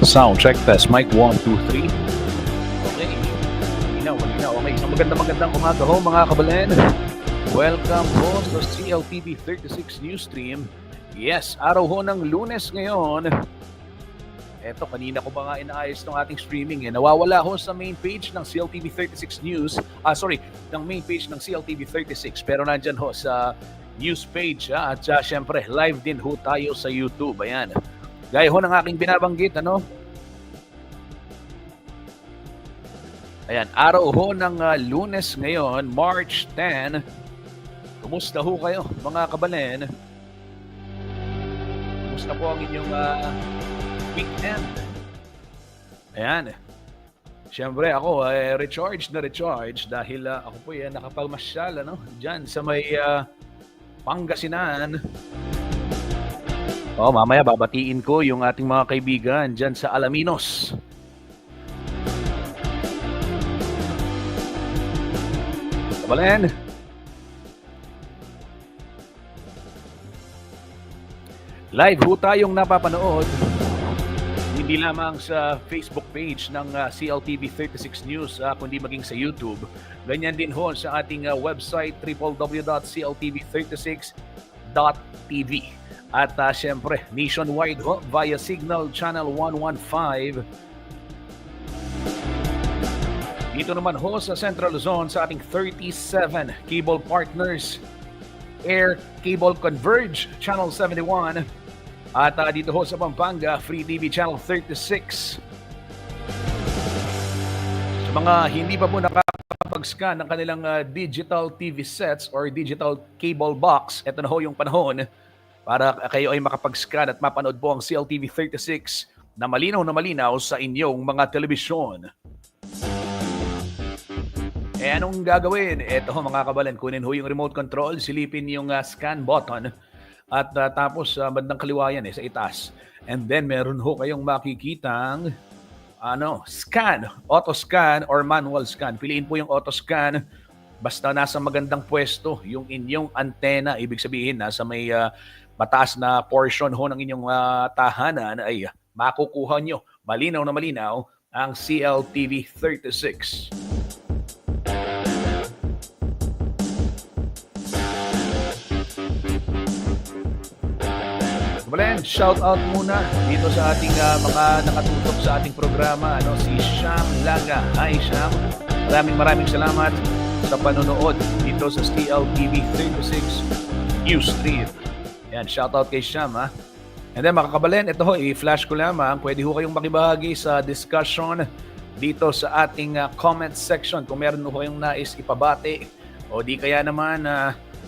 Sound check test. Mic 1, 2, 3. Okay. Malinaw. Okay. Isang magandang umaga ho mga kabalen. Welcome ho sa CLTV 36 News Stream. Yes, araw ho ng Lunes ngayon. Eto, kanina ko ba nga inaayos ng ating streaming Nawawala ho sa main page ng CLTV 36 News. Ng main page ng CLTV 36. Pero nandyan ho sa news page. At syempre, live din ho tayo sa YouTube. Ayan. Gaya ho ng aking binabanggit, Ayan, araw ho ng Lunes ngayon, March 10. Kumusta ho kayo, mga kabalen? Kumusta po ang inyong weekend? Ayan. Siyempre ako, recharge dahil ako po nakapagmasyal, dyan sa may Pangasinan. Mamaya babatiin ko yung ating mga kaibigan dyan sa Alaminos. Kabalen. Live ho tayong napapanood. Hindi lamang sa Facebook page ng CLTV 36 News, kundi maging sa YouTube. Ganyan din ho sa ating website www.cltv36.tv. At syempre, nationwide ho via Signal Channel 115. Dito naman ho sa Central Luzon sa ating 37 cable partners. Air Cable Converge Channel 71. At dito ho sa Pampanga, Free TV Channel 36. Sa mga hindi pa po nakapag-scan ng kanilang digital TV sets or digital cable box, ito na ho yung panahon para kayo ay makapag-scan at mapanood po ang CLTV 36 na malinaw sa inyong mga telebisyon. Anong gagawin? Ito ho mga kabalen, kunin ho yung remote control, silipin yung scan button at tapos bandang kaliwa yan sa itaas. And then meron ho kayong makikitang scan, auto scan or manual scan. Piliin po yung auto scan basta nasa magandang pwesto yung inyong antena, ibig sabihin nasa may mataas na portion ho ng inyong tahanan ay makukuha nyo malinaw ang CLTV 36. Balen, shout out muna dito sa ating mga nakatutok sa ating programa, si Sham Laga. Hi Sham, maraming salamat sa panonood dito sa CLTV 36 News Stream. Yan, shout out kay Sham And then mga kabalen, ito ho, i-flash ko lamang, pwede ho kayong makibahagi sa discussion dito sa ating comment section kung meron ho kayong nais ipabati o di kaya naman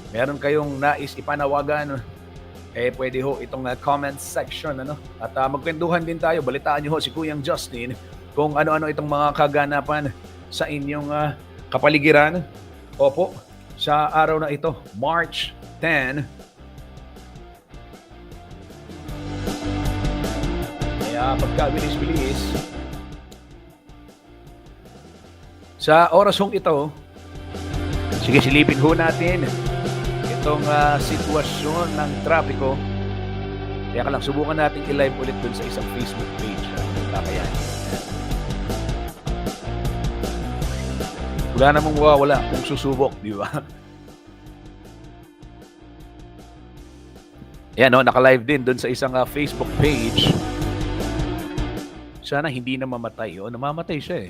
meron kayong nais ipanawagan. Pwede ho itong comment section, At magkwentuhan din tayo, balitaan niyo ho si Kuyang Justin kung ano-ano itong mga kaganapan sa inyong kapaligiran. Opo, sa araw na ito, March 10. Kaya pagkabilis-bilis, sa oras hong ito, sige silipin ho natin itong sitwasyon ng trapiko. Kaya lang, subukan natin i-live ulit dun sa isang Facebook page. Kakayan. Wala namang wala kung susubok, di ba? Yan, naka-live din dun sa isang Facebook page. Sana hindi na mamatay. Namamatay siya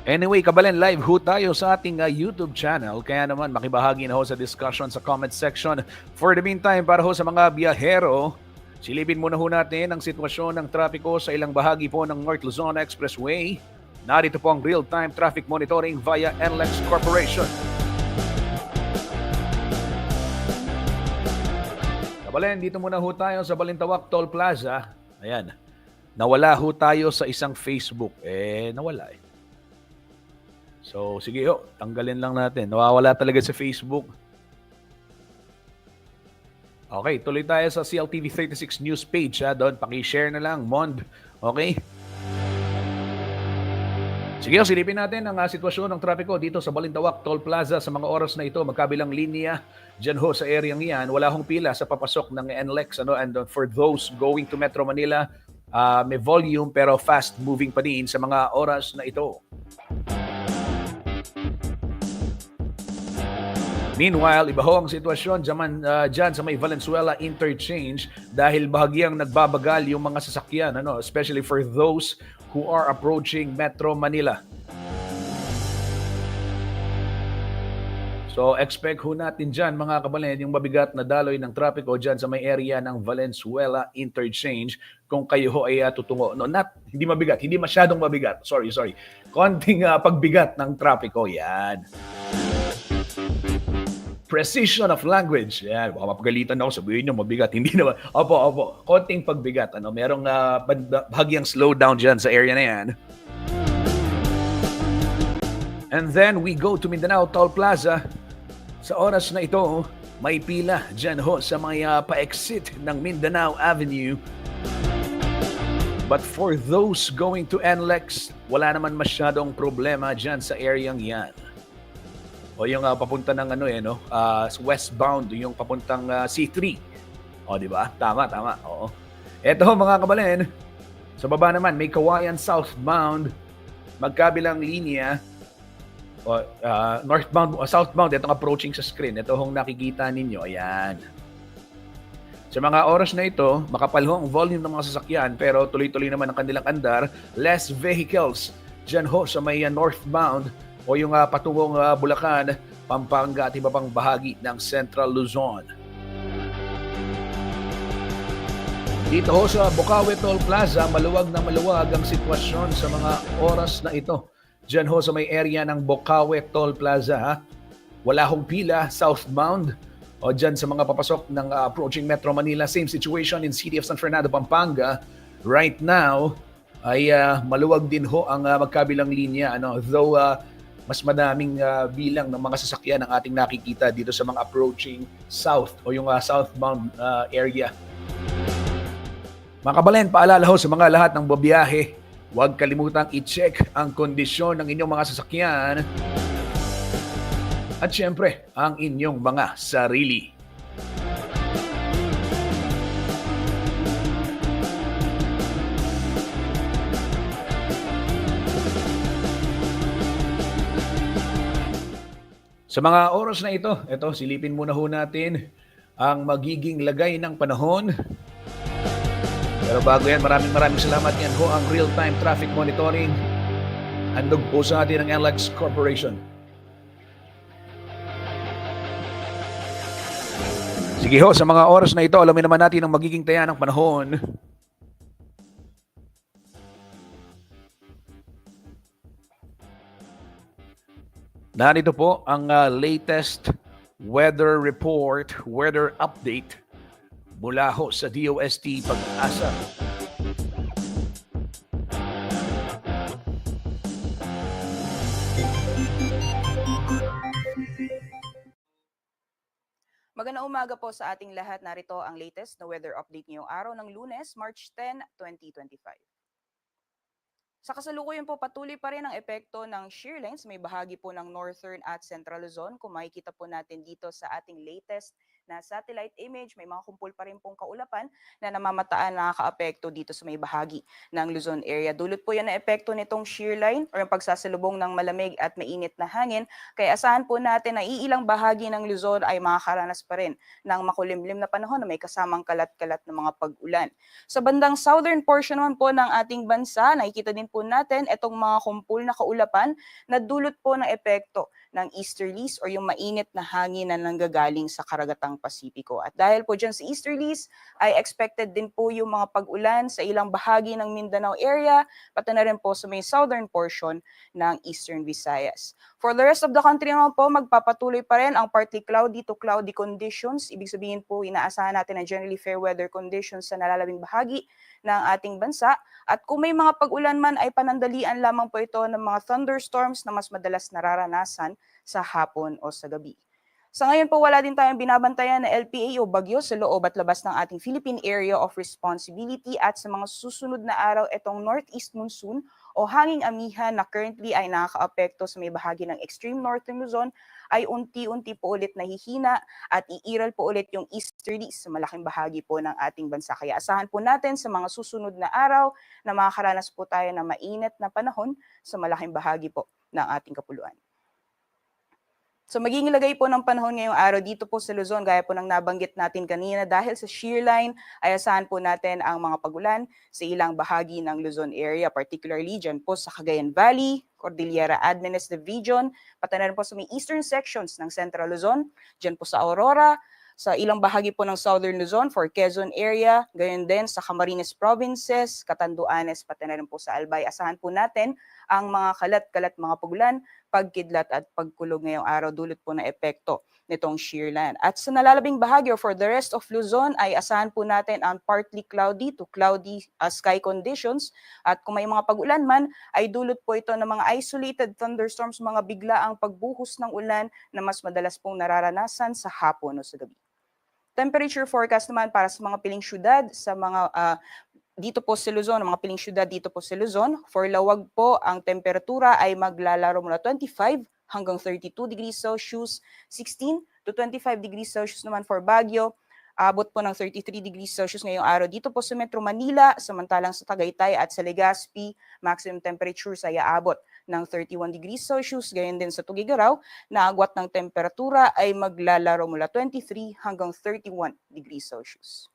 Anyway, kabalen, live ho tayo sa ating YouTube channel. Kaya naman, makibahagi na ho sa discussion sa comment section. For the meantime, para ho sa mga biyahero, silipin muna ho natin ang sitwasyon ng trapiko sa ilang bahagi po ng North Luzon Expressway. Narito po ang real-time traffic monitoring via NLEX Corporation. Kabalen, dito muna ho tayo sa Balintawak Toll Plaza. Ayan, nawala ho tayo sa isang Facebook. Nawala So, sige ho, tanggalin lang natin. Nawawala talaga sa Facebook. Okay, tuloy tayo sa CLTV 36 News page. Doon, paki-share na lang, Mond. Okay? Sige, silipin natin ang sitwasyon ng trapiko dito sa Balintawak Toll Plaza sa mga oras na ito. Magkabilang linya dyan ho sa area yan. Wala hong pila sa papasok ng NLEX. And for those going to Metro Manila, may volume pero fast moving pa din sa mga oras na ito. Meanwhile, iba ho ang sitwasyon dyan sa may Valenzuela Interchange dahil bahagyang nagbabagal yung mga sasakyan, especially for those who are approaching Metro Manila. So expect ho natin dyan mga kababayan yung mabigat na daloy ng trapiko dyan sa may area ng Valenzuela Interchange kung kayo ho ay tutungo. No, hindi mabigat, hindi masyadong mabigat. Sorry. Konting pagbigat ng trapiko, yan. Precision of language. Yan, baka mapagalitan ako, sabihin nyo mabigat. Hindi naman. Opo. Konting pagbigat. Merong bahagyang slowdown dyan sa area na yan. And then we go to Mindanao Toll Plaza. Sa oras na ito, may pila dyan ho sa mga pa-exit ng Mindanao Avenue. But for those going to NLEX, wala naman masyadong problema dyan sa area yan. O yung papunta ng westbound, yung papuntang C3. O, di ba? Tama. Oo. Eto mga kabalen, sa baba naman, may Kawayan southbound, magkabilang linya, northbound, southbound, itong approaching sa screen. Ito hong nakikita ninyo. Ayan. Sa mga oras na ito, makapal ho ang volume ng mga sasakyan, pero tuloy-tuloy naman ang kanilang andar. Less vehicles dyan ho sa may northbound, o yung patungong Bulacan, Pampanga at iba pang bahagi ng Central Luzon. Dito ho sa Bocaue Toll Plaza, maluwag na maluwag ang sitwasyon sa mga oras na ito. Diyan ho sa may area ng Bocaue Toll Plaza, wala hong pila southbound o dyan sa mga papasok ng approaching Metro Manila. Same situation in City of San Fernando, Pampanga. Right now, ay maluwag din ho ang magkabilang linya. Though mas madaming bilang ng mga sasakyan ang ating nakikita dito sa mga approaching south o yung southbound area. Mga kabalen, paalala ho sa mga lahat ng babiyahe, huwag kalimutang i-check ang kondisyon ng inyong mga sasakyan at syempre ang inyong mga sarili. Sa mga oras na ito, silipin muna ho natin ang magiging lagay ng panahon. Pero bago yan, maraming salamat. Yan ho ang real-time traffic monitoring. Handog po sa atin ng NLEX Corporation. Sige ho, sa mga oras na ito, alamin naman natin ang magiging taya ng panahon. Narito po ang latest weather report, weather update mula ho sa DOST Pag-asa. Magandang umaga po sa ating lahat. Narito ang latest na weather update ngayong araw ng Lunes, March 10, 2025. Sa kasalukuyan po, patuloy pa rin ang epekto ng shear lines. May bahagi po ng Northern at Central Luzon. Kung makikita po natin dito sa ating latest na satellite image, may mga kumpul pa rin pong kaulapan na namamataan na nakaka-apekto dito sa may bahagi ng Luzon area. Dulot po yan na epekto nitong shear line o yung pagsasalubong ng malamig at mainit na hangin. Kaya asahan po natin na iilang bahagi ng Luzon ay makakaranas pa rin ng makulimlim na panahon na may kasamang kalat-kalat na mga pag-ulan. Sa bandang southern portion naman po ng ating bansa, nakikita din po natin itong mga kumpul na kaulapan na dulot po ng epekto ng easterlies o yung mainit na hangin na nanggagaling sa karagatang Pasipiko. At dahil po dyan sa easterlies, ay expected din po yung mga pag-ulan sa ilang bahagi ng Mindanao area, pati na rin po sa may southern portion ng Eastern Visayas. For the rest of the country naman po, magpapatuloy pa rin ang partly cloudy to cloudy conditions. Ibig sabihin po, inaasahan natin na generally fair weather conditions sa nalalabing bahagi ng ating bansa. At kung may mga pag-ulan man ay panandalian lamang po ito ng mga thunderstorms na mas madalas nararanasan sa hapon o sa gabi. Sa ngayon po, wala din tayong binabantayan na LPA o bagyo sa loob at labas ng ating Philippine Area of Responsibility at sa mga susunod na araw, itong northeast monsoon o hanging amihan na currently ay nakakaapekto sa may bahagi ng extreme northern Luzon ay unti-unti po ulit nahihina at iiral po ulit yung easterlies sa malaking bahagi po ng ating bansa. Kaya asahan po natin sa mga susunod na araw na makakaranas po tayo ng mainit na panahon sa malaking bahagi po ng ating kapuluan. So magiging lagay po ng panahon ngayong araw dito po sa Luzon, gaya po ng nabanggit natin kanina, dahil sa shear line ay asahan po natin ang mga pagulan sa ilang bahagi ng Luzon area, particularly dyan po sa Cagayan Valley, Cordillera Administrative Region, pati na rin po sa may eastern sections ng Central Luzon, dyan po sa Aurora, sa ilang bahagi po ng Southern Luzon for Quezon area, gayon din sa Camarines Provinces, Catanduanes, pati na rin po sa Albay. Asahan po natin ang mga kalat-kalat mga pagulan, pagkidlat at pagkulog ngayong araw dulot po ng epekto nitong shear line. At sa nalalabing bahagi or for the rest of Luzon ay asahan po natin ang partly cloudy to cloudy sky conditions at kung may mga pag-ulan man ay dulot po ito ng mga isolated thunderstorms, mga biglaang pagbuhos ng ulan na mas madalas pong nararanasan sa hapon o sa gabi. Temperature forecast naman para sa mga piling syudad, sa mga dito po sa Luzon, mga piling syudad dito po sa Luzon. For Lawag po, ang temperatura ay maglalaro mula 25 hanggang 32 degrees Celsius, 16 to 25 degrees Celsius naman for Baguio. Abot po ng 33 degrees Celsius ngayong araw dito po sa Metro Manila, samantalang sa Tagaytay at sa Legazpi, maximum temperatures ay aabot ng 31 degrees Celsius. Gayon din sa Tugigaraw, na agwat ng temperatura ay maglalaro mula 23 hanggang 31 degrees Celsius.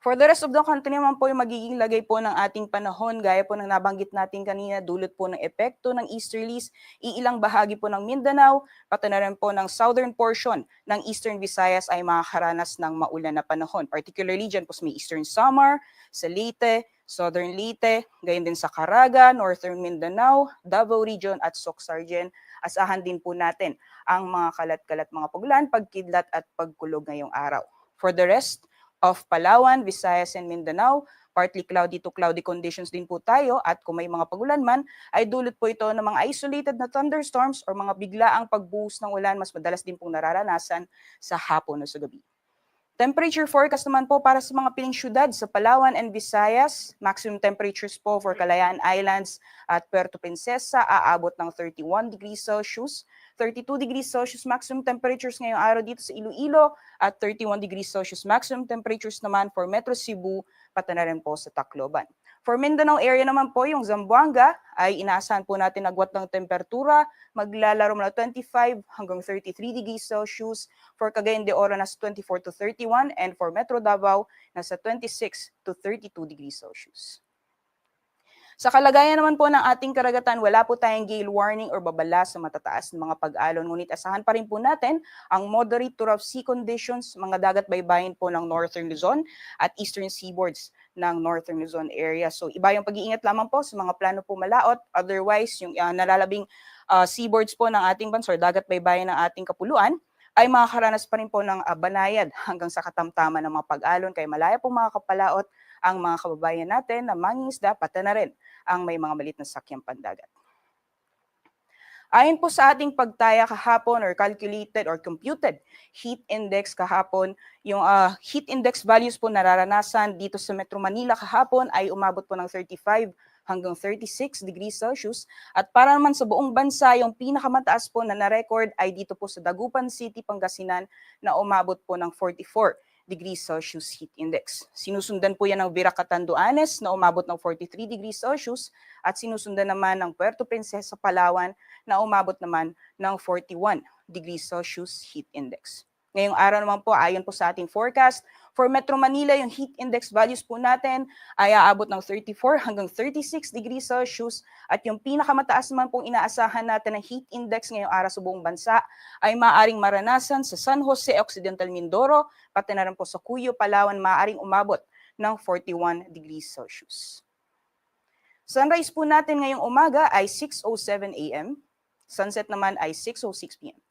For the rest of the country naman po yung magiging lagay po ng ating panahon, gaya po ng nabanggit natin kanina, dulot po ng epekto ng easterlies, iilang bahagi po ng Mindanao, pati na rin po ng southern portion ng Eastern Visayas ay makakaranas ng maulan na panahon. Particularly dyan po sa may Eastern Samar, sa Leyte, Southern Leyte, gayon din sa Caraga, Northern Mindanao, Davao Region at Soc-Sargen. Asahan din po natin ang mga kalat-kalat mga pagulan, pagkidlat at pagkulog ngayong araw. For the rest of Palawan, Visayas, and Mindanao, partly cloudy to cloudy conditions din po tayo at kung may mga pagulan man, ay dulot po ito ng mga isolated na thunderstorms or mga biglaang pagbuhos ng ulan, mas madalas din pong nararanasan sa hapon o sa gabi. Temperature forecast naman po para sa mga piling syudad sa Palawan and Visayas, maximum temperatures po for Kalayaan Islands at Puerto Princesa aabot ng 31 degrees Celsius, 32 degrees Celsius maximum temperatures ngayong araw dito sa Iloilo at 31 degrees Celsius maximum temperatures naman for Metro Cebu, pati na rin po sa Tacloban. For Mindanao area naman po, yung Zamboanga ay inaasahan po natin agwat ng temperatura, maglalaro mula 25 hanggang 33 degrees Celsius, for Cagayan de Oro nasa 24 to 31, and for Metro Davao nasa 26 to 32 degrees Celsius. Sa kalagayan naman po ng ating karagatan, wala po tayong gale warning or babala sa matataas ng mga pag-alon. Ngunit asahan pa rin po natin ang moderate to rough sea conditions, mga dagat baybayin po ng Northern Luzon at Eastern Seaboards ng Northern Luzon area. So iba yung pag-iingat lamang po sa mga plano po malaot. Otherwise, yung nalalabing seaboards po ng ating bansa or dagat baybayin ng ating kapuluan, ay makakaranas pa rin po ng banayad hanggang sa katamtaman ng mga pag-alon. Kaya malaya po mga kapalaot ang mga kababayan natin na mangingisda, pati na rin ang may mga malit na sakyang pandagat. Ayon po sa ating pagtaya kahapon or calculated or computed heat index kahapon, yung heat index values po nararanasan dito sa Metro Manila kahapon ay umabot po ng 35 hanggang 36 degrees Celsius. At para naman sa buong bansa, yung pinakamataas po na na-record ay dito po sa Dagupan City, Pangasinan na umabot po ng 44 degrees Celsius heat index. Sinusundan po yan ng Virac Catanduanes na umabot ng 43 degrees Celsius at sinusundan naman ng Puerto Princesa, Palawan na umabot naman ng 41 degrees Celsius heat index. Ngayong araw naman po, ayon po sa ating forecast, for Metro Manila, yung heat index values po natin ay aabot ng 34 hanggang 36 degrees Celsius at yung pinakamataas naman pong inaasahan natin ng heat index ngayong araw sa buong bansa ay maaaring maranasan sa San Jose, Occidental Mindoro, pati na rin po sa Cuyo, Palawan, maaaring umabot ng 41 degrees Celsius. Sunrise po natin ngayong umaga ay 6:07 a.m., sunset naman ay 6:06 p.m.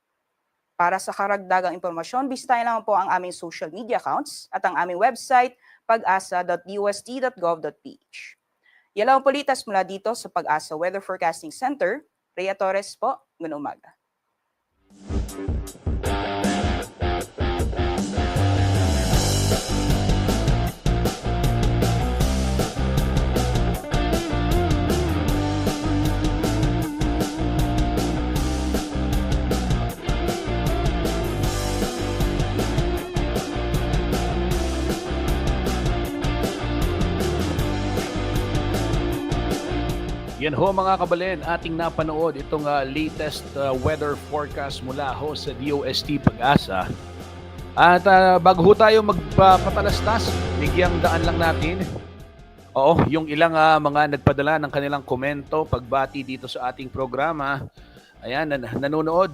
Para sa karagdagang impormasyon, bisitahin lang po ang aming social media accounts at ang aming website, pag-asa.dust.gov.ph. Yan lang ang politas mula dito sa Pag-asa Weather Forecasting Center. Rhea Torres po, ngayong umaga. Yan ho mga kabalen, ating napanood itong latest weather forecast mula ho sa DOST Pag-asa. At bago ho tayo magpatalastas, bigyang daan lang natin. Oo, yung ilang mga nagpadala ng kanilang komento, pagbati dito sa ating programa. Ayan, nanonood.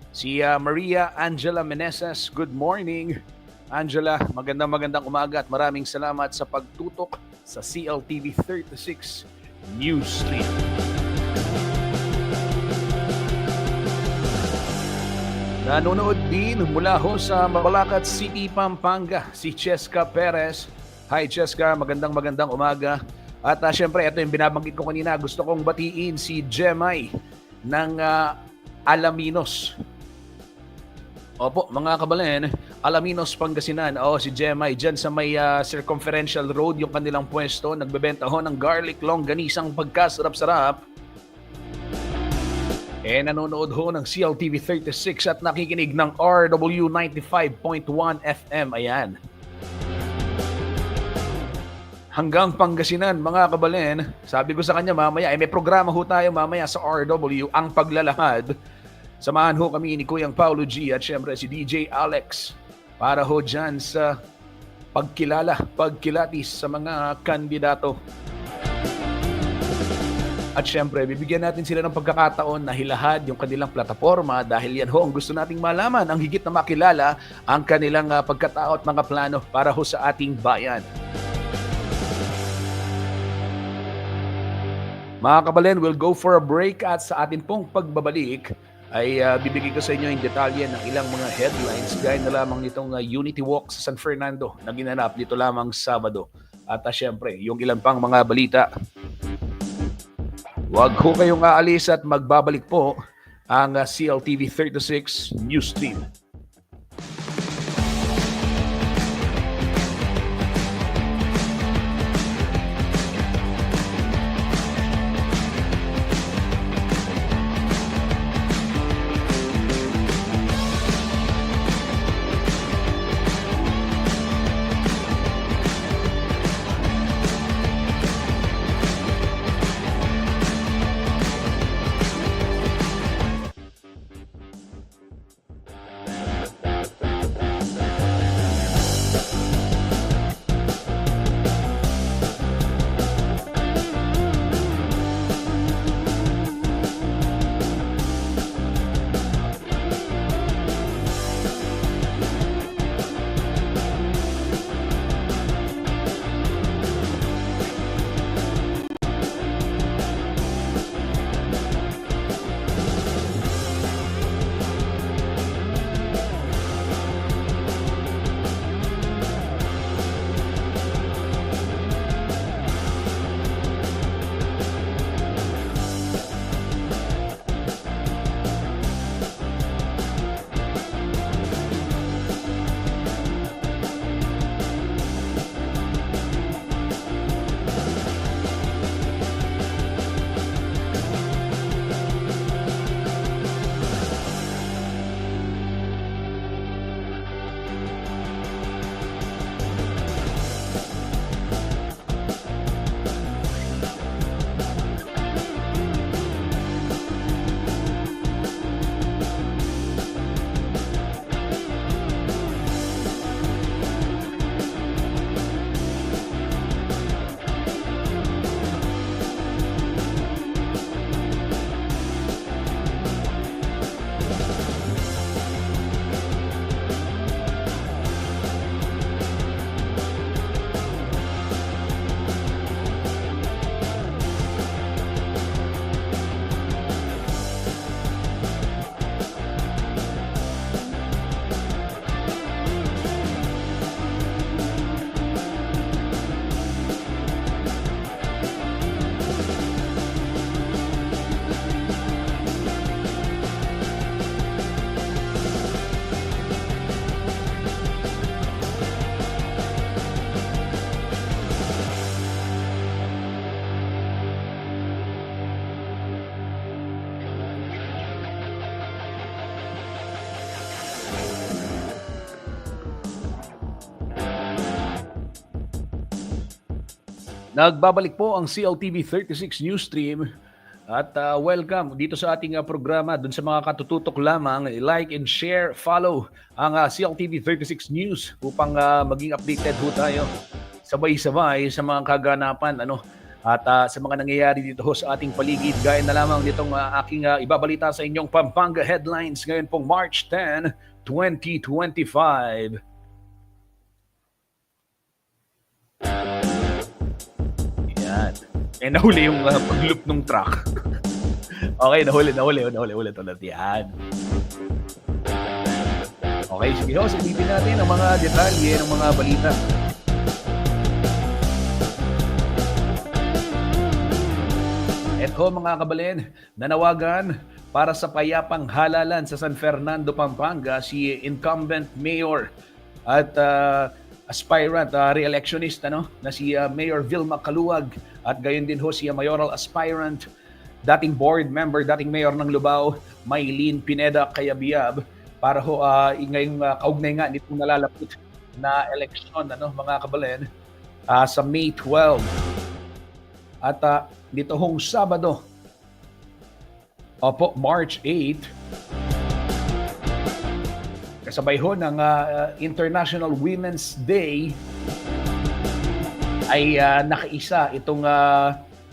Si Maria Angela Meneses, good morning. Angela, magandang umaga at maraming salamat sa pagtutok sa CLTV 36 News Stream. Nanonood din mula ho sa Mabalacat City, Pampanga, si Cheska Perez. Hi Cheska, magandang umaga. At syempre, ito yung binabanggit ko kanina. Gusto kong batiin si Jemay ng Alaminos. Opo, mga kabalen, Alaminos, Pangasinan. Si Jemay, dyan sa may circumferential road, yung kanilang pwesto, nagbebenta ho ng garlic longganisang pagkasarap-sarap. Nanonood ho ng CLTV 36 at nakikinig ng RW 95.1 FM. Ayan. Hanggang Pangasinan, mga kabalen, sabi ko sa kanya mamaya, may programa ho tayo mamaya sa RW, ang paglalahad. Samahan ho kami ni Kuyang Paulo G at syempre si DJ Alex para ho dyan sa pagkilatis sa mga kandidato. At syempre, bibigyan natin sila ng pagkakataon na hilahad yung kanilang plataforma dahil yan ho ang gusto nating malaman, ang higit na makilala ang kanilang pagkatao at mga plano para ho sa ating bayan. Mga kabalen, we'll go for a break at sa atin pong pagbabalik ay bibigay ko sa inyo yung detalye ng ilang mga headlines gaya na lamang nitong Unity Walk sa San Fernando na ginanap dito lamang Sabado. At syempre, yung ilang pang mga balita. Huwag ho kayong aalis at magbabalik po ang CLTV 36 News Stream. Nagbabalik po ang CLTV 36 News Stream At welcome dito sa ating programa. Dun sa mga katututok lamang, like and share, follow ang CLTV 36 News upang maging updated po tayo sabay-sabay sa mga kaganapan at sa mga nangyayari dito sa ating paligid. Gaya na lamang nitong aking ibabalita sa inyong Pampanga headlines ngayon pong March 10, 2025. Yan. Nahuli yung pag-loop ng truck. Okay, nahuli ulit. Yan. Okay, sige ho, silipin natin ang mga detalye ng mga balita. Eto mga kabalin, nanawagan para sa payapang halalan sa San Fernando, Pampanga si incumbent mayor at aspirant re-electionist na si Mayor Vilma Caluag at gayon din ho si mayoral aspirant, dating board member, dating mayor ng Lubao, Maylene Pineda Cayabyab, para ho ngayong kaugnay nga nitong nalalapit na eleksyon mga kabalin sa May 12. At dito hong Sabado, March 8, kasabay ho ng International Women's Day, ay nakaisa itong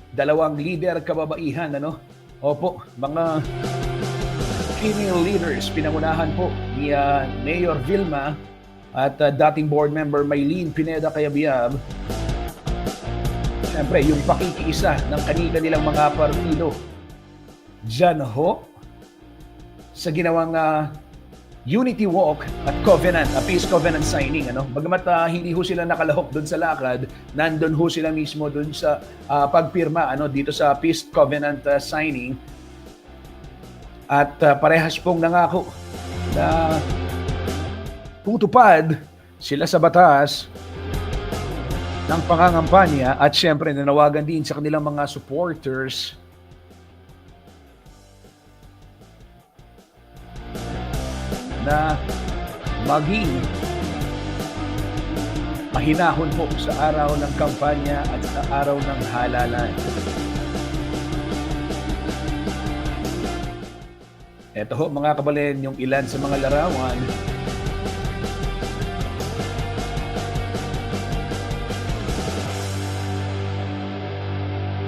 dalawang leader kababaihan. Mga female leaders, pinangunahan po ni Mayor Vilma at dating board member Maylene Pineda Cayabyab. Siyempre, yung pakikiisa ng kanila nilang mga partido dyan ho sa ginawang Unity Walk at Covenant, Peace Covenant signing. Bagamat hindi ho sila nakalahok doon sa lakad, nandun ho sila mismo doon sa pagpirma dito sa Peace Covenant signing. At parehas pong nangako na tutupad sila sa batas ng pangangampanya at syempre nanawagan din sa kanilang mga supporters na maging mahinahon po sa araw ng kampanya at sa araw ng halalan. Ito ho mga kabalin, yung ilan sa mga larawan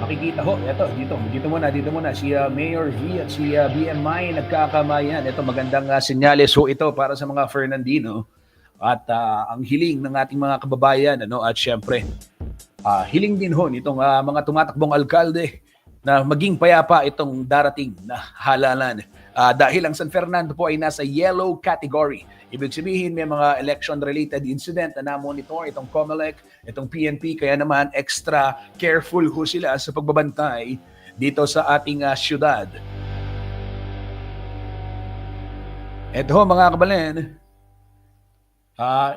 makikita ho, dito muna si Mayor V at si BMI nagkakamayan. Ito magandang senyales ho ito para sa mga Fernandino at ang hiling ng ating mga kababayan at syempre hiling din ho nitong mga tumatakbong alkalde na maging payapa itong darating na halalan. Dahil ang San Fernando po ay nasa yellow category. Ibig sabihin may mga election-related incident na na-monitor itong COMELEC, itong PNP, kaya naman extra careful ho sila sa pagbabantay dito sa ating syudad. Ito ho mga kabalin,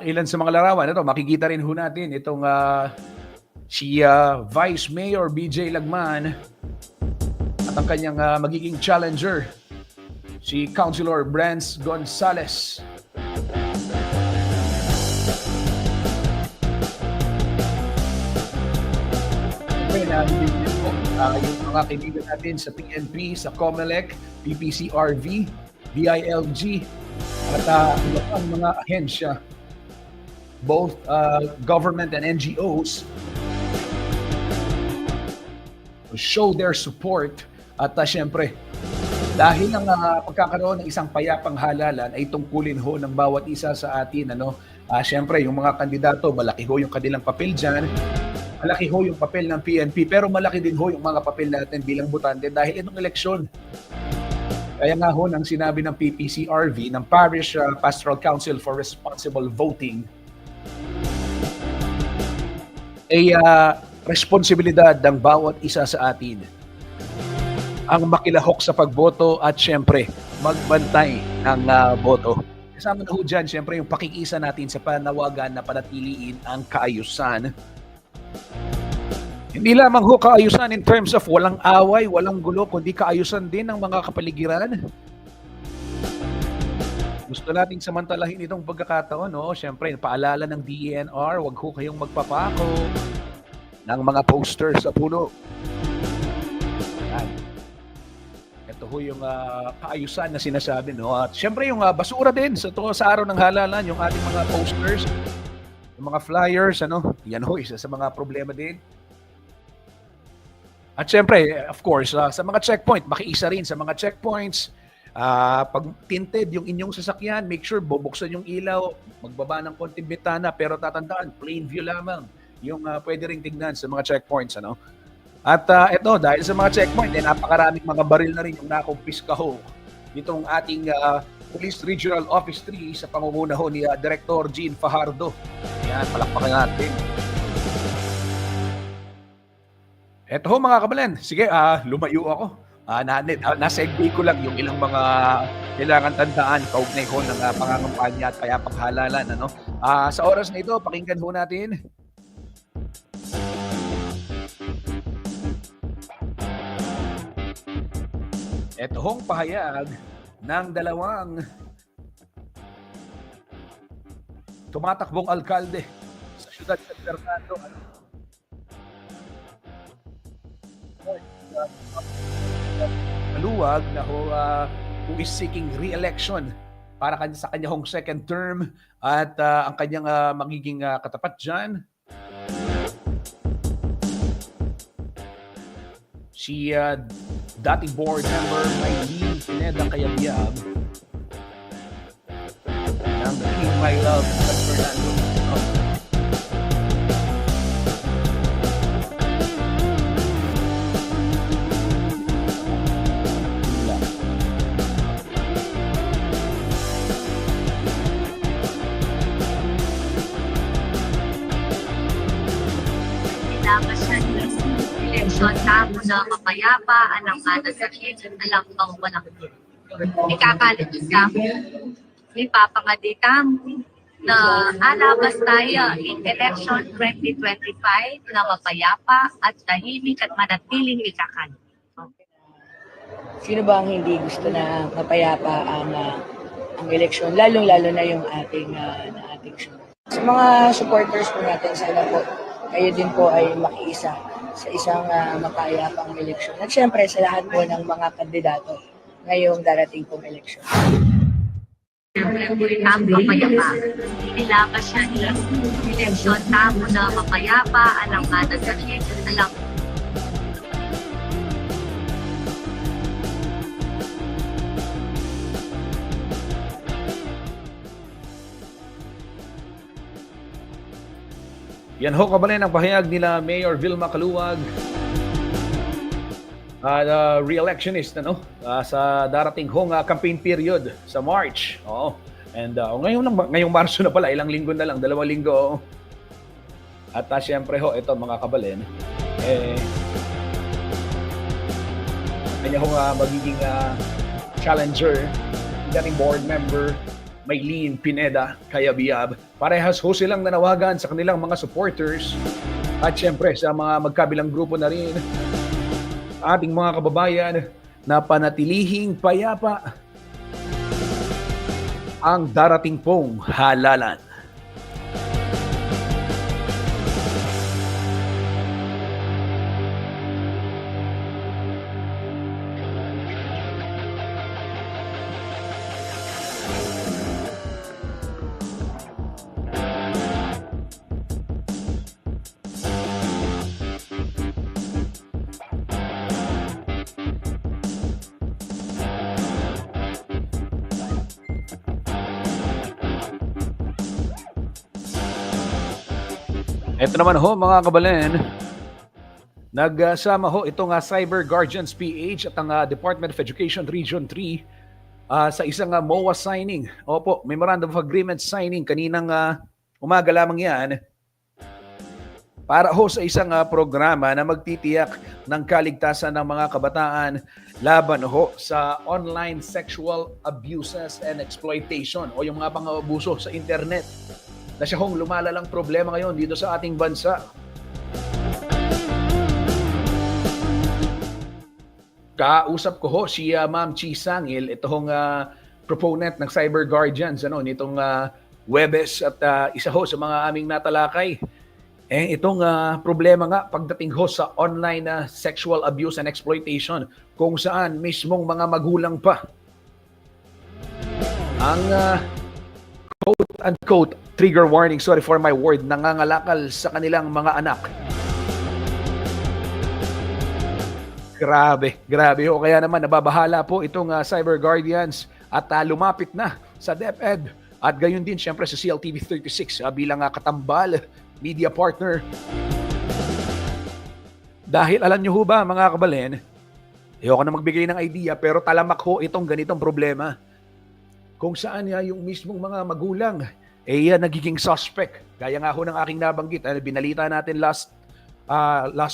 ilan sa mga larawan. Ito, makikita rin ho natin itong si Vice Mayor BJ Lagman at ang kanyang magiging challenger, si Councilor Brance Gonzales. Yung mga kaibigan natin sa PNP, sa COMELEC, PPCRV, DILG, at iba pang mga ahensya, both government and NGOs, to show their support. At syempre, dahil ang pagkakaroon ng isang payapang halalan ay tungkulin ho ng bawat isa sa atin. Syempre, yung mga kandidato, malaki ho yung kanilang papel dyan. Malaki ho yung papel ng PNP, pero malaki din ho yung mga papel natin bilang botante dahil itong eleksyon. Kaya nga ho nang sinabi ng PPCRV, ng Parish Pastoral Council for Responsible Voting, ay responsibilidad ng bawat isa sa atin ang makilahok sa pagboto at syempre magbantay ng boto. Kasama na ho dyan syempre yung pakikisa natin sa panawagan na panatiliin ang kaayusan. Hindi lamang ho kaayusan in terms of walang away, walang gulo, kundi kaayusan din ng mga kapaligiran. Gusto nating samantalahin itong pagkakataon, Siyempre, paalala ng DENR, wag ho kayong magpapako ng mga posters sa puno. Yan. Ito ho yung kaayusan na sinasabi, no? At syempre yung basura din sa araw ng halalan, yung ating mga posters, yung mga flyers, ano? Yan ho, isa sa mga problema din. At syempre, of course, sa mga checkpoint, makiisa rin sa mga checkpoints. Pag tinted yung inyong sasakyan, make sure bubuksan yung ilaw, magbaba ng konting bitana, pero tatandaan, plain view lamang yung pwede ring tignan sa mga checkpoints, ano? At ito, dahil sa mga checkpoint, napakaraming mga baril na rin yung nakumpiska ho nitong ating Police Regional Office 3 sa pangunguna ho ni Director Jean Fajardo. Yan, palakpakan natin. Ito ho mga kabalen, sige, lumayo ako. Nasegue ko lang yung ilang mga kailangan tandaan kaugnay ho ng pangangampanya at payapang halalan. Ano? Sa oras na ito, pakinggan ho natin. Ito hong pahayag ng dalawang tumatakbong alkalde sa siyudad San Fernando. Maluwag na who is seeking re-election para sa kanya hong second term at ang kanyang magiging katapat dyan. Si dating board member Maylene Pineda Cayabyab ng King My Love San Fernando. Eleksyon tamo na mapayapa, alam ka na sakit, alam bang walang ikakalit ka mo, ipapakadita mo na alabas tayo in election 2025 na mapayapa at tahimik at manatiling ikakalit. Sino ba ang hindi gusto na mapayapa ang eleksyon, lalong-lalo na yung ating show. Sa mga supporters po natin, sana po kayo din po ay makiisa sa isang mapayapang eleksyon. At syempre sa lahat po ng mga kandidato ngayong darating pong eleksyon. Ang mapayapa. Inilabas siya ni eleksyon tamo na mapayapa, alam ka na sakit, alam Yan ho kabalen ang pahayag nila Mayor Vilma Caluwag, re-electionist sa darating hong campaign period sa March. And ngayong Marso na pala, ilang linggo na lang, 2 linggo. At syempre ho, ito mga kabalen, kanya hong magiging challenger, dating board member Maylene Pineda Cayabyab. Parehas ho silang nanawagan sa kanilang mga supporters at syempre sa mga magkabilang grupo na rin ating mga kababayan na panatilihing payapa ang darating pong halalan. Ito naman ho mga kabalen, nagsama ho itong Cyber Guardians PH at ang Department of Education Region 3 sa isang MOA signing. Opo, Memorandum of Agreement signing kaninang umaga lamang yan para ho sa isang programa na magtitiyak ng kaligtasan ng mga kabataan laban ho sa online sexual abuses and exploitation o yung mga pang-abuso sa internet na siya hong lumalalang problema ngayon dito sa ating bansa. Kausap ko ho si Ma'am Chi Sangil, ito hong proponent ng Cyber Guardians nitong Webes at isa ho sa mga aming natalakay. Itong problema nga pagdating ho sa online sexual abuse and exploitation kung saan mismong mga magulang pa ang quote-unquote trigger warning, sorry for my word, nangangalakal sa kanilang mga anak. Grabe ho. Kaya naman nababahala po itong Cyber Guardians at lumapit na sa DepEd at gayon din siyempre sa CLTV 36 bilang katambal media partner. Dahil alam nyo ho ba mga kabalen, ayoko na magbigay ng idea pero talamak ho itong ganitong problema. Kung saan yung mismong mga magulang nagiging suspect. Gaya nga ho ng aking nabanggit, binalita natin last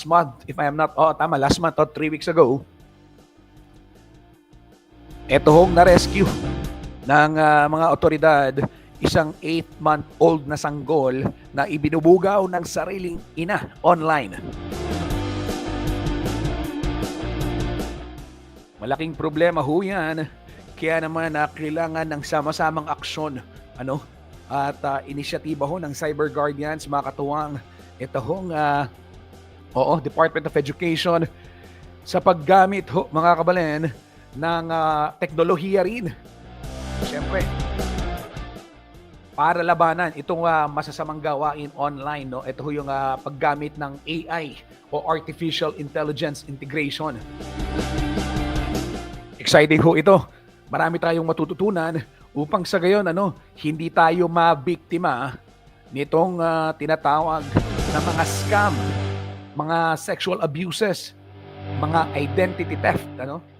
month, if I am not, last month or 3 weeks ago. Ito hong na-rescue ng mga otoridad, isang 8-month-old na sanggol na ibinubugaw ng sariling ina online. Malaking problema ho yan. Kaya naman kailangan ng sama-samang aksyon at inisyatiba ho ng Cyber Guardians, mga katuwang ito hong Department of Education sa paggamit ho, mga kabalen, ng teknolohiya rin. Siyempre, para labanan itong masasamang gawain online, no? Ito ho yung paggamit ng AI o Artificial Intelligence Integration. Exciting ho ito. Marami tayong matututunan upang sa gayon hindi tayo mabiktima nitong tinatawag na mga scam, mga sexual abuses, mga identity theft.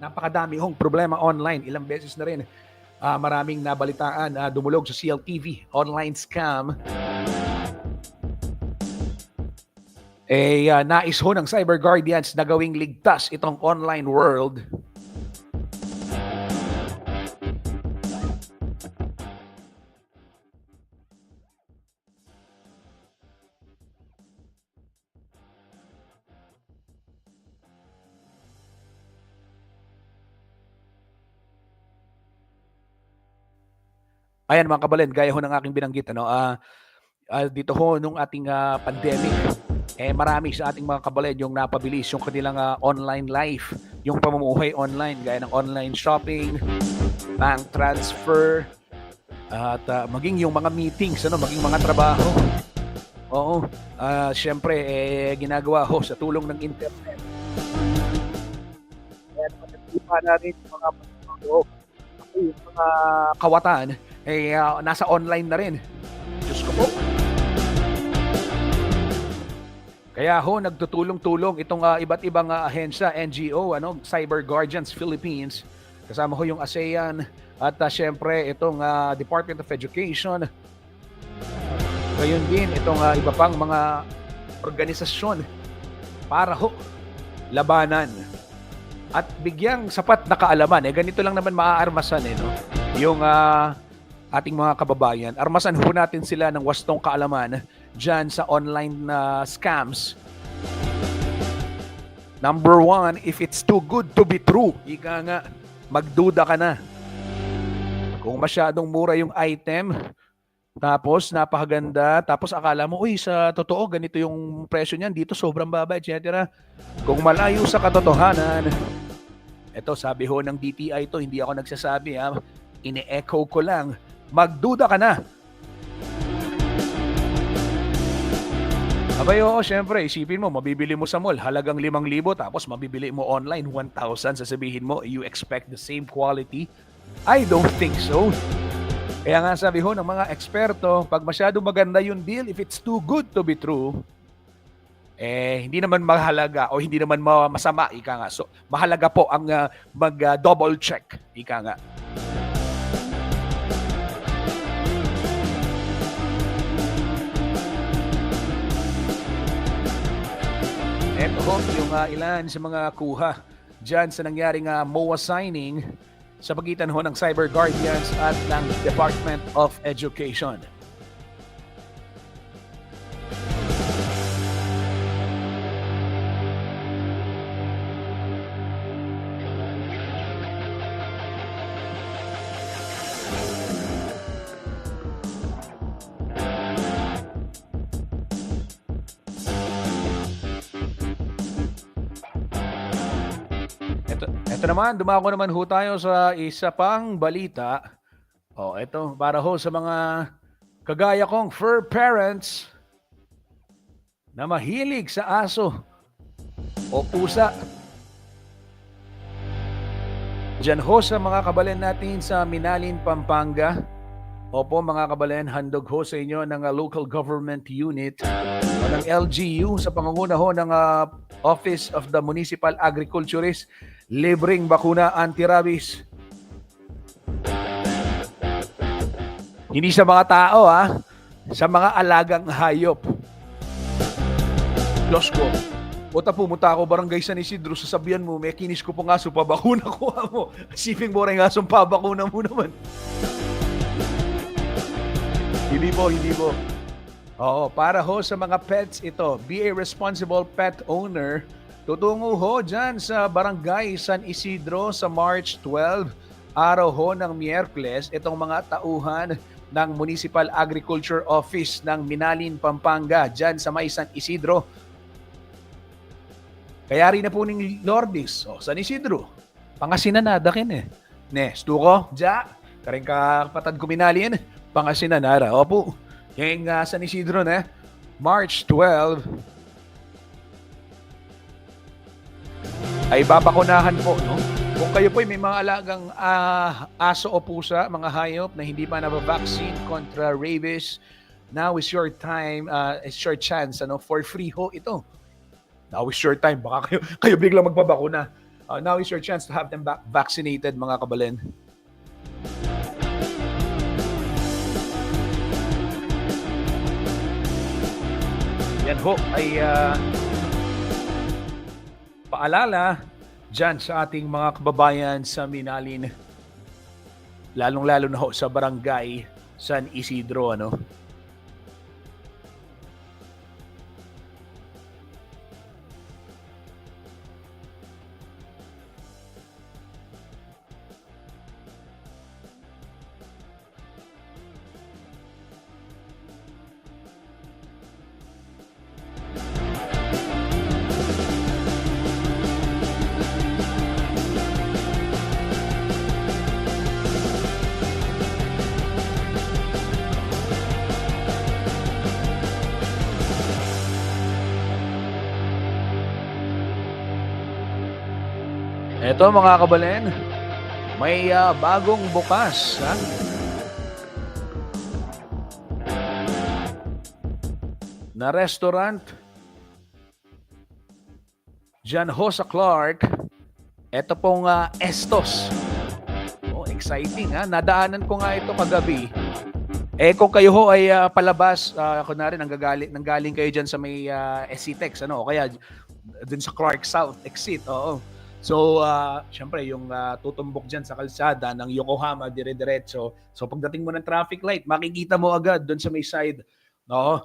Napakadami hong problema online. Ilang beses na rin maraming nabalitaan dumulog sa CLTV online scam. Nais ho ng Cyber Guardians na gawing ligtas itong online world. Ayan mga kabalen, gaya ho ng aking binanggit, dito ho nung ating pandemic, marami sa ating mga kabalen yung napabilis yung kanilang online life, yung pamumuhay online, gaya ng online shopping, bank transfer, at maging yung mga meetings, maging mga trabaho. Oo, syempre, ginagawa ho sa tulong ng internet. Kaya naman nagtipa natin yung mga yung mga kawatan, nasa online na rin. Diyos ko po. Kaya ho, nagtutulong-tulong itong iba't ibang ahensya, NGO, Cyber Guardians Philippines, kasama ho yung ASEAN, at syempre itong Department of Education. Gayon din itong iba pang mga organisasyon para ho labanan at bigyang sapat na kaalaman. Ganito lang naman maaarmasan yung ating mga kababayan. Armasan ho natin sila ng wastong kaalaman dyan sa online scams. Number 1, if it's too good to be true, ika nga, magduda ka na. Kung masyadong mura yung item, tapos napakaganda, tapos akala mo, sa totoo, ganito yung presyo niyan, dito sobrang baba, etc. Kung malayo sa katotohanan, ito sabi ho ng DTI to, hindi ako nagsasabi, ine-echo ko lang, magduda ka na. Abay, oo, syempre, isipin mo, mabibili mo sa mall, halagang 5,000, tapos mabibili mo online, 1,000, sasabihin mo, you expect the same quality? I don't think so. Kaya nga sabi ho ng mga eksperto, pag masyado maganda yung deal, if it's too good to be true, hindi naman mahalaga o hindi naman masama, ika nga. So, mahalaga po ang mag-double check, ika nga. Ito ho, yung ilan sa mga kuha dyan sa nangyaring MOA signing sa pagitan ho ng Cyber Guardians at ng Department of Education. Ito naman, dumako naman ho tayo sa isa pang balita. Ito, para ho sa mga kagaya kong fur parents na mahilig sa aso o pusa. Diyan ho sa mga kabalen natin sa Minalin, Pampanga. Opo mga kabalen, handog ho sa inyo ng local government unit o ng LGU sa pangunguna ho ng Office of the Municipal Agriculturist, libreng bakuna anti-rabies. Hindi sa mga tao sa mga alagang hayop. Diyos ko, Ota pumunta ako barangay San Isidro, sasabihan mo, may kinis ko pong aso, pabakuna ko mo. Siping mo rin asong pabakuna mo naman. Hindi po. Oo, para ho sa mga pets ito, be a responsible pet owner. Tutungo ho dyan sa barangay San Isidro sa March 12, araw ho ng Miyerkules, itong mga tauhan ng Municipal Agriculture Office ng Minalin, Pampanga, dyan sa may San Isidro. Kaya rin na po ng Lourdes, San Isidro, Pangasinan na, dakin Stuko, karing kapatad ko Minalin, Pangasinan na, opo. Yung San Isidro March 12, ay babakunahan po, no? Kung kayo po may mga alagang aso o pusa, mga hayop na hindi pa nababaksin kontra rabies, now is your time, is your chance, for free ho ito. Now is your time. Baka kayo biglang magpabakuna. Now is your chance to have them vaccinated, mga kabalen. Yan ho ay paalala dyan sa ating mga kababayan sa Minalin. Lalong-lalo na ho sa barangay San Isidro, Ito mga kabalen, may bagong bukas na restaurant dyan ho sa Clark. Ito pong Estos. Exciting nadaanan ko nga ito kagabi. Kung kayo ho ay palabas, kunwari nanggaling kayo dyan sa may SCTEX, o kaya dun sa Clark South exit, So, syempre, yung tutumbok dyan sa kalsada ng Yokohama, dire-diretso. So, pagdating mo ng traffic light, makikita mo agad doon sa may side,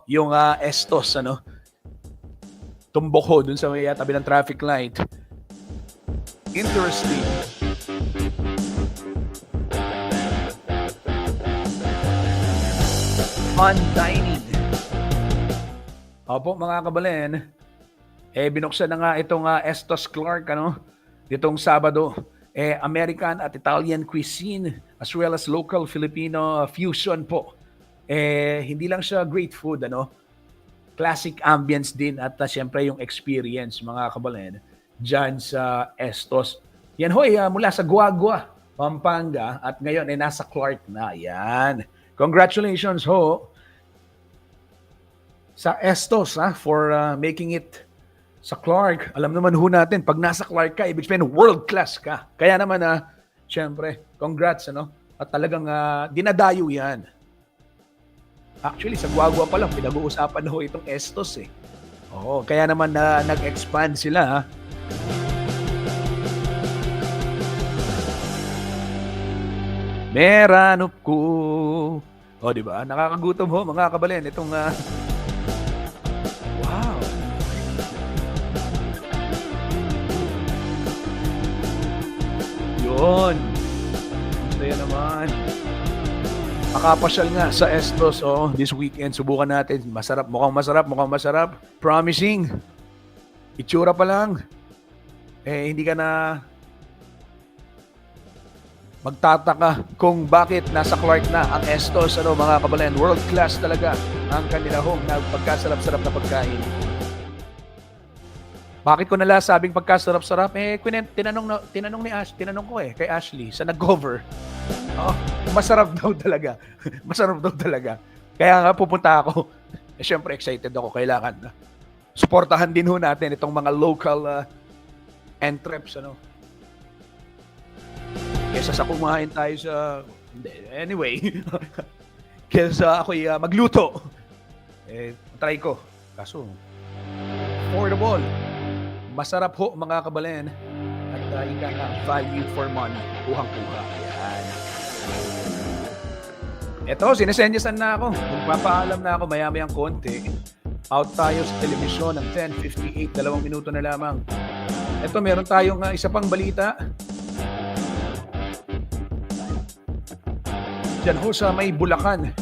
yung Estos, tumbok ho doon sa may tabi ng traffic light. Interesting. Fun dining. Opo, mga kabalen, binuksan na nga itong Estos Clark, ditong Sabado, American at Italian cuisine as well as local Filipino fusion po. Hindi lang siya great food, classic ambience din at syempre yung experience, mga kabalen, dyan sa Estos. Yan ho, mula sa Guagua, Pampanga, at ngayon nasa Clark na. Yan. Congratulations ho sa Estos for making it sa Clark. Alam naman ho natin, pag nasa Clark ka, ibig sabihin world class ka. Kaya naman, syempre, congrats, At talagang dinadayo yan. Actually, sa Guagua pa lang, pinag-uusapan ho itong Estos, kaya naman nag-expand sila, Meranop ko. Di ba? Nakakagutom ho, mga kabalen. Itong, wow. Yun. Masaya naman. Makapasyal nga sa Estos, this weekend. Subukan natin. Masarap. Mukhang masarap. Promising. Itsura pa lang. Hindi ka na magtataka kung bakit nasa Clark na ang Estos, mga kababayan. World class talaga ang kanila hong pagkasarap-sarap na pagkain. Bakit ko nala sabing pagkasarap-sarap? Tinanong ko kay Ashley sa nag-cover. Masarap daw talaga. Masarap daw talaga. Kaya nga pupunta ako. Syempre excited ako. Kailangan suportahan din ho natin itong mga local entreps. Kesa sa kumain tayo sa... Anyway. Kesa ako'y magluto. Try ko. Kaso, affordable. Masarap ho mga kabalen. At ika nga, value for money. Kuhang-kuha. Ayan. Eto, sinesenyasan na ako. Magpapaalam na ako maya-mayang konti. Out tayo sa telebisyon ng 10:58. 2 minuto na lamang. Eto, meron tayong isa pang balita. Diyan ho sa may Bulacan.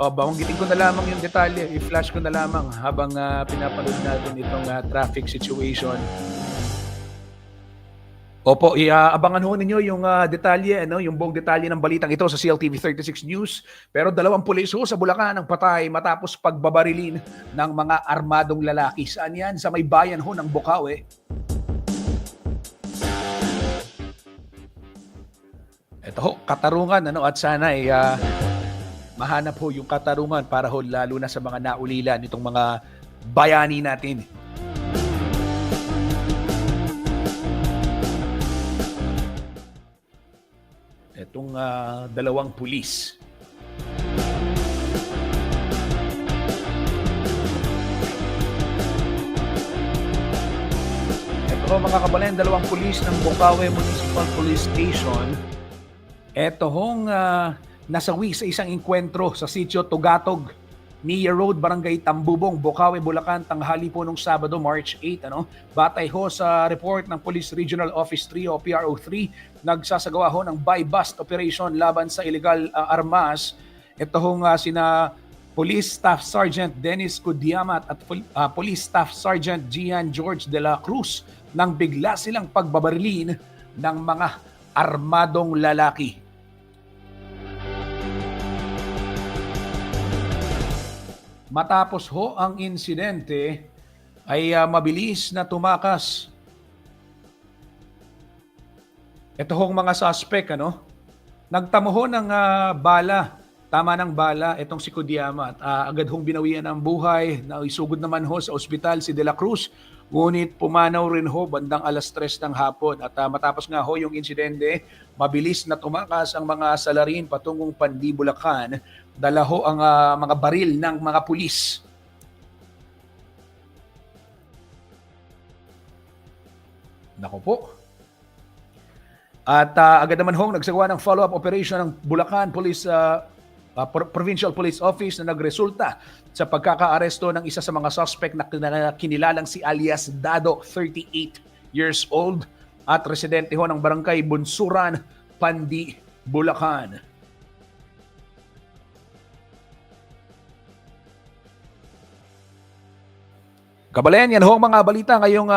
Banggitin ko na lamang yung detalye. I-flash ko na lamang habang pinapanood natin itong traffic situation. Opo, abangan ho ninyo yung detalye, yung buong detalye ng balitang ito sa CLTV 36 News. Pero 2 pulis ho sa Bulacan ang patay matapos pagbabarilin ng mga armadong lalaki. Saan yan? Sa may bayan ho ng Bocaue. Ito ho, katarungan at sana ay mahanap ho yung katarungan para ho lalo na sa mga naulila nitong mga bayani natin. Itong 2 pulis. Ito mga kabalen, 2 pulis ng Bocaue Municipal Police Station. Ito hong nasawi sa isang enkwentro sa sitio Tugatog, Nia Road, Barangay Tambubong, Bocaue, Bulacan, tanghali po nung Sabado, March 8. Batay ho sa report ng Police Regional Office 3 o PRO3, nagsasagawa ho ng buy-bust operation laban sa illegal armas. Ito hong sina Police Staff Sergeant Dennis Kudiamat at Police Staff Sergeant Gian George de la Cruz nang bigla silang pagbabarilin ng mga armadong lalaki. Matapos ho ang insidente ay mabilis na tumakas. Ito hong mga suspect, nagtamo ho ng bala, tama ng bala, itong si Kudiama. At agad hong binawian ang buhay, na isugod naman ho sa ospital si De La Cruz. Ngunit pumanaw rin ho bandang 3:00 ng hapon. At matapos nga ho yung insidente, mabilis na tumakas ang mga salarin patungong Pandi, Bulacan. Dala ho ang mga baril ng mga pulis. Nako po. At agad naman hong nagsagawa ng follow-up operation ng Bulacan Police Provincial Police Office na nagresulta sa pagkakaaresto ng isa sa mga suspect na kinilalang si alias Dado, 38 years old at residente ho ng Barangay Bunsuran, Pandi, Bulacan. Kabalen, yan ho ang mga balita ngayong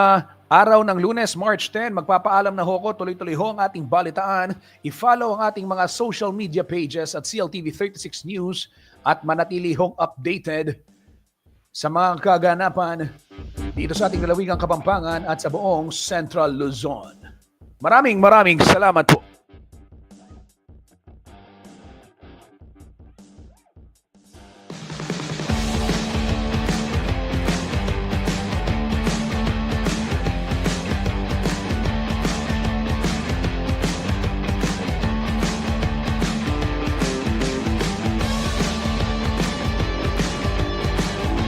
araw ng Lunes, March 10. Magpapaalam na ho ko, tuloy-tuloy ho ang ating balitaan. I-follow ang ating mga social media pages at CLTV 36 News at manatili hong updated sa mga kaganapan dito sa ating lalawigang Kapampangan at sa buong Central Luzon. Maraming salamat po.